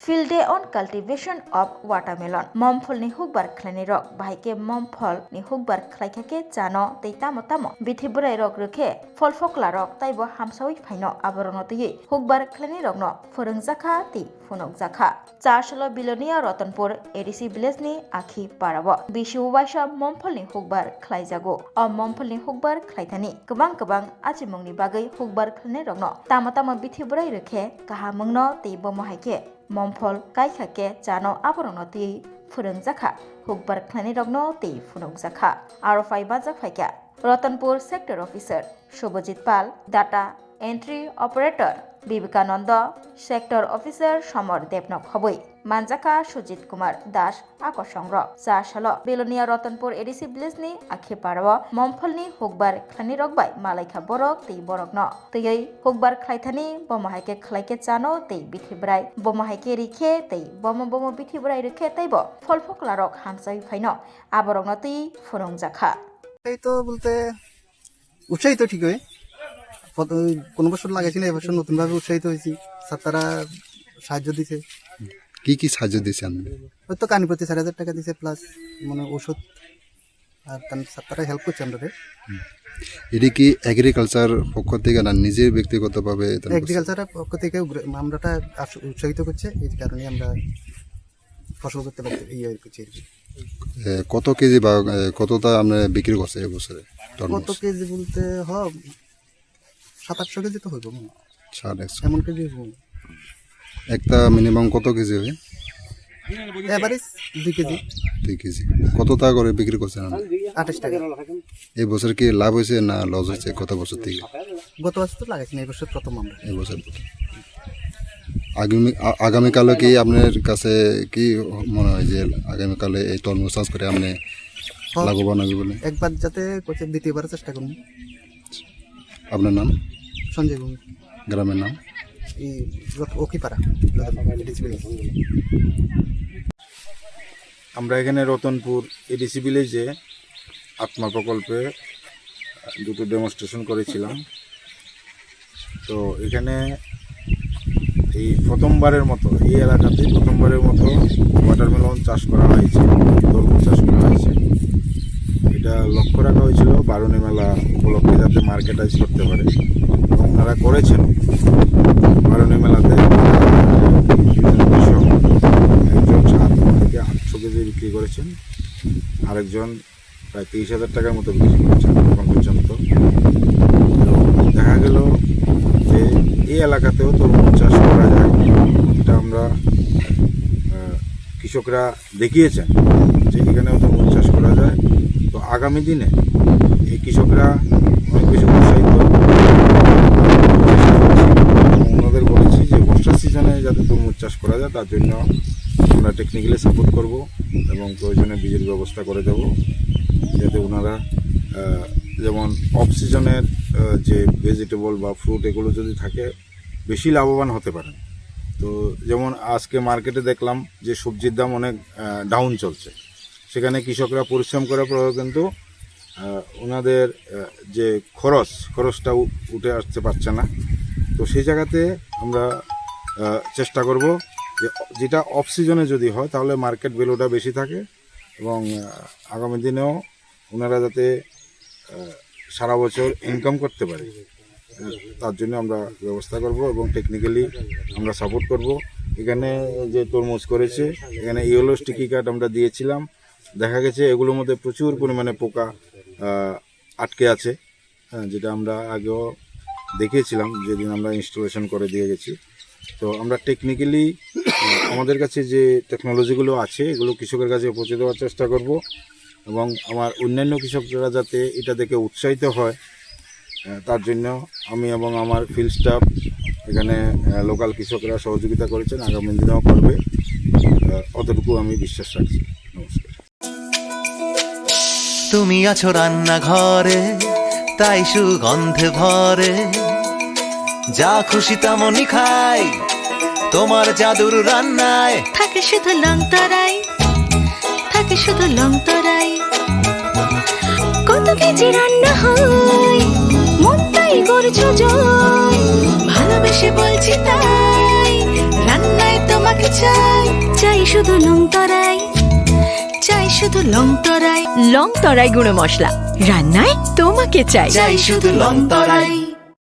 Field Day on Cultivation of Watermelon. Momphol ni hukbar khlani rok bahike momphol ni hukbar khlaikake chano tei tamo tamo bithi burai rok rokhe fol fokla rok taibo hamsawi phaino aborno tei hukbar khlani rok no phorungjakha tei phunokjakha. Charshalo Bilonia Ratanpur ADC village ni akhi parabo bisu waisa momphol ni hukbar khlaijago. O momphol ni hukbar khlaithani kabang achimungni bagai hukbar khlani rok no tamo tamo bithi burai rokhe kahamungno tei bomohaike momphol kaithake chano aborno tei phurungjakha hukbar khlani rokno tei phunokjakha. RFI bajak phaika Ratanpur sector officer Shobhajit Pal, data entry operator Vivekananda, sector officer Samar Devnak Hoboi, Manjaka Sujit Kumar Das Akosongro, Charshalo Bilonia Ratanpur ADC village ni akhi parabo momphol ni hukbar khlani rokbai malaikha borok tei borokno tei hukbar khlaithani bomohaike khlaike chano tei bithibrai bomohaike rikhe tei bomo bithibrai rikhe teibo fol fokla rok hamsai phaino aborokno tei phurungjakha. এই তো বলতে উৎসাহিত ঠিকই কোন বছর লাগাইছি না এবছর নতুন ভাবে উৎসাহিত হয়েছি ছাত্ররা সাহায্য দিছে কি সাহায্য দিয়েছে আপনি? ওই তো কানি প্রতি 4,000 টাকা দিছে প্লাস মানে ওষুধ আর ছাত্ররা হেল্প করছে আমাদের। এটা কি এগ্রিকালচার পক্ষ থেকে না নিজের ব্যক্তিগতভাবে? এগ্রিকালচারের পক্ষ থেকে আমরাটা উৎসাহিত করছে, এই কারণে আমরা ফসল করতে পারছি এই করছি। কত কেজি বা কতটা আপনি বিক্রি করছে এবছরে? কত কেজি বলতে 700-800 কেজি তো হইব, 700 এমন কেজি হইব। একটা মিনিমাম কত কেজি হবে? Average 2 KG. 2 কেজি কত টাকা করে বিক্রি করছেন আপনি? 28 টাকা। এই বছর কি লাভ হয়েছে না লস হয়েছে কত বছর থেকে? গত বছর তো লাগাইছি না, এই বছর প্রথম আমরা। এই বছর আগামীকালে কি আপনার কাছে কি মনে হয় যে আগামীকালে এই তরমুজ চাষ করে আপনি লাভবান হবে বলে? একবার যাতে করছে দ্বিতীয়বার চেষ্টা করুন। আপনার নাম? সঞ্জয় ভূমি। গ্রামের নাম? এই ওকিপাড়া। আমরা এখানে রতনপুর এডিসি ভিলেজে আত্মা প্রকল্পে দুটো ডেমনস্ট্রেশন করেছিলাম। তো এখানে এই প্রথমবারের মতো এই এলাকাতে প্রথমবারের মতো ওয়াটারমেলন চাষ করা হয়েছে, তরমুজ চাষ করা হয়েছে। এটা লক্ষ্য রাখা হয়েছিল বারুণী মেলা উপলক্ষে যাতে মার্কেটাইজ করতে পারে, এবং তারা করেছেন। বারুণী মেলাতে একজন 7 থেকে 800 কেজি বিক্রি করেছেন, আরেকজন প্রায় 30,000 টাকার মতো বিক্রি করেছেন এখন পর্যন্ত। দেখা গেল যে এই এলাকাতেও তরমুজ চাষ করা যায়, এটা আমরা কৃষকরা দেখিয়েছেন যে এখানেও তরমুজ চাষ করা যায়। তো আগামী দিনে এই কৃষকরা অনেক বেশি উৎসাহিত, ওনাদের বলেছি যে বর্ষার সিজনে যাতে তরমুজ চাষ করা যায় তার জন্য আমরা টেকনিক্যালি সাপোর্ট করব এবং প্রয়োজনে বীজের ব্যবস্থা করে দেব, যাতে ওনারা যেমন অফ সিজনের যে ভেজিটেবল বা ফ্রুট এগুলো যদি থাকে বেশি লাভবান হতে পারেন। তো যেমন আজকে মার্কেটে দেখলাম যে সবজির দাম অনেক ডাউন চলছে, সেখানে কৃষকরা পরিশ্রম করার পরেও কিন্তু ওনাদের যে খরচটা উঠে আসতে পারছে না। তো সেই জায়গাতে আমরা চেষ্টা করব যে যেটা অফ সিজনে যদি হয় তাহলে মার্কেট ভ্যালুটা বেশি থাকে, এবং আগামী দিনেও ওনারা যাতে সারা বছর ইনকাম করতে পারে তার জন্য আমরা ব্যবস্থা করব এবং টেকনিক্যালি আমরা সাপোর্ট করব। এখানে যে তরমুজ করেছে এখানে ইয়েলো স্টিকি কার্ড আমরা দিয়েছিলাম, দেখা গেছে এগুলোর মধ্যে প্রচুর পরিমাণে পোকা আটকে আছে, যেটা আমরা আগেও দেখিয়েছিলাম যেদিন আমরা ইনস্টলেশন করে দিয়ে গেছি। তো আমরা টেকনিক্যালি আমাদের কাছে যে টেকনোলজিগুলো আছে এগুলো কৃষকের কাছে পৌঁছে দেওয়ার চেষ্টা করব, এবং আমার অন্যান্য কৃষকরা যাতে এটা দেখে উৎসাহিত হয় তার জন্য আমি এবং আমার ফিল্ড স্টাফ এখানে লোকাল কৃষকরা সহযোগিতা করেছেন, আগামী দিনেও করবে, অতটুকু আমি বিশ্বাস রাখছি। নমস্কার। তুমি আছো রান্নাঘরে তাই সুগন্ধে ভরে, যা খুশি তেমনই খাই তোমার জাদুর রান্নায়। থাকে শুধু লংতরাই, থাকে শুধু লংতরাই, কত কেজি রান্না হয় মন তাই করছো জয়, ভালোবেসে বলছি তাই রান্নায় তোমাকে চাই, চাই শুধু লং তরাই, চাই শুধু লং তরাই। লং তরাই গুঁড়ো মশলা রান্নায় তোমাকে চাই। চাই শুধু লং তরাই।